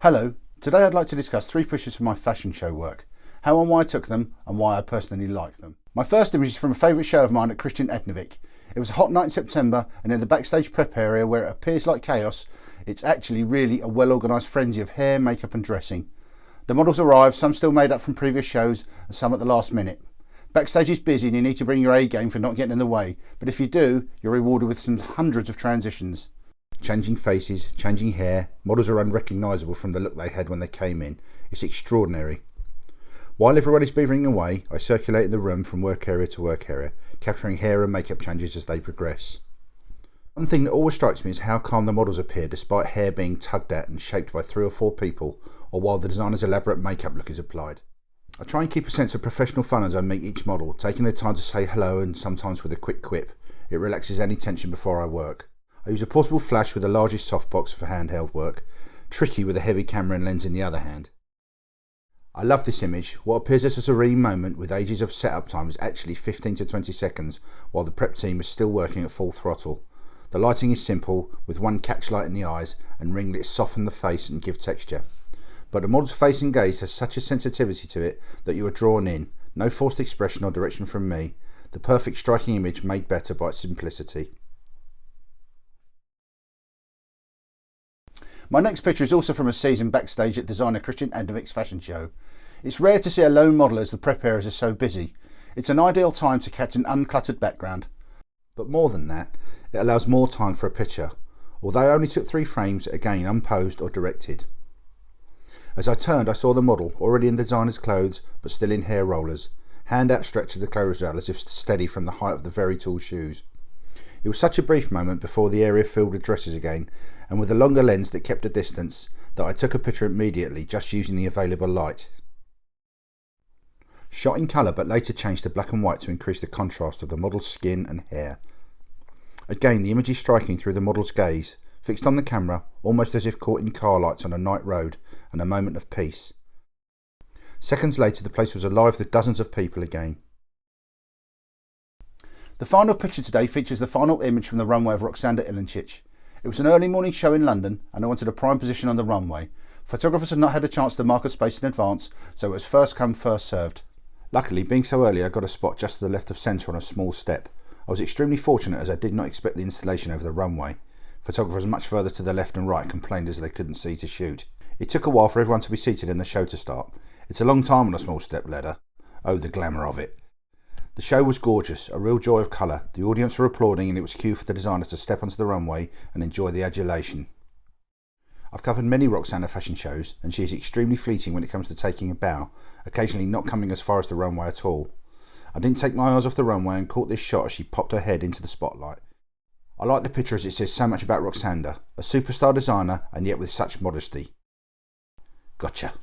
Hello, today I'd like to discuss 3 pictures from my fashion show work, how and why I took them and why I personally like them. My first image is from a favourite show of mine at Christian Ednevik. It was a hot night in September, and in the backstage prep area where it appears like chaos, it's actually really a well organised frenzy of hair, makeup and dressing. The models arrived, some still made up from previous shows and some at the last minute. Backstage is busy and you need to bring your A game for not getting in the way, but if you do, you're rewarded with some hundreds of transitions. Changing faces, changing hair, models are unrecognisable from the look they had when they came in. It's extraordinary. While everyone is beavering away, I circulate in the room from work area to work area, capturing hair and makeup changes as they progress. One thing that always strikes me is how calm the models appear despite hair being tugged at and shaped by 3 or 4 people, or while the designer's elaborate makeup look is applied. I try and keep a sense of professional fun as I meet each model, taking the time to say hello and sometimes with a quick quip. It relaxes any tension before I work. I use a portable flash with the largest softbox for handheld work, tricky with a heavy camera and lens in the other hand. I love this image. What appears as a serene moment with ages of setup time is actually 15 to 20 seconds while the prep team is still working at full throttle. The lighting is simple, with one catch light in the eyes and ringlets soften the face and give texture. But the model's face and gaze has such a sensitivity to it that you are drawn in, no forced expression or direction from me, the perfect striking image made better by its simplicity. My next picture is also from a season backstage at designer Christian Ednevik's fashion show. It's rare to see a lone model as the prep areas are so busy. It's an ideal time to catch an uncluttered background. But more than that, it allows more time for a picture, although I only took 3 frames, again unposed or directed. As I turned, I saw the model, already in designer's clothes but still in hair rollers, hand outstretched to the clothes rail as if steady from the height of the very tall shoes. It was such a brief moment before the area filled with dresses again, and with a longer lens that kept a distance, that I took a picture immediately just using the available light. Shot in colour but later changed to black and white to increase the contrast of the model's skin and hair. Again, the image is striking through the model's gaze, fixed on the camera, almost as if caught in car lights on a night road, and a moment of peace. Seconds later the place was alive with dozens of people again. The final picture today features the final image from the runway of Roxanda Ilincic. It was an early morning show in London and I wanted a prime position on the runway. Photographers had not had a chance to mark a space in advance, so it was first come first served. Luckily, being so early, I got a spot just to the left of centre on a small step. I was extremely fortunate as I did not expect the installation over the runway. Photographers much further to the left and right complained as they couldn't see to shoot. It took a while for everyone to be seated and the show to start. It's a long time on a small step ladder. Oh, the glamour of it. The show was gorgeous, a real joy of colour. The audience were applauding and it was cue for the designer to step onto the runway and enjoy the adulation. I've covered many Roxanda fashion shows and she is extremely fleeting when it comes to taking a bow, occasionally not coming as far as the runway at all. I didn't take my eyes off the runway and caught this shot as she popped her head into the spotlight. I like the picture as it says so much about Roxanda, a superstar designer and yet with such modesty. Gotcha.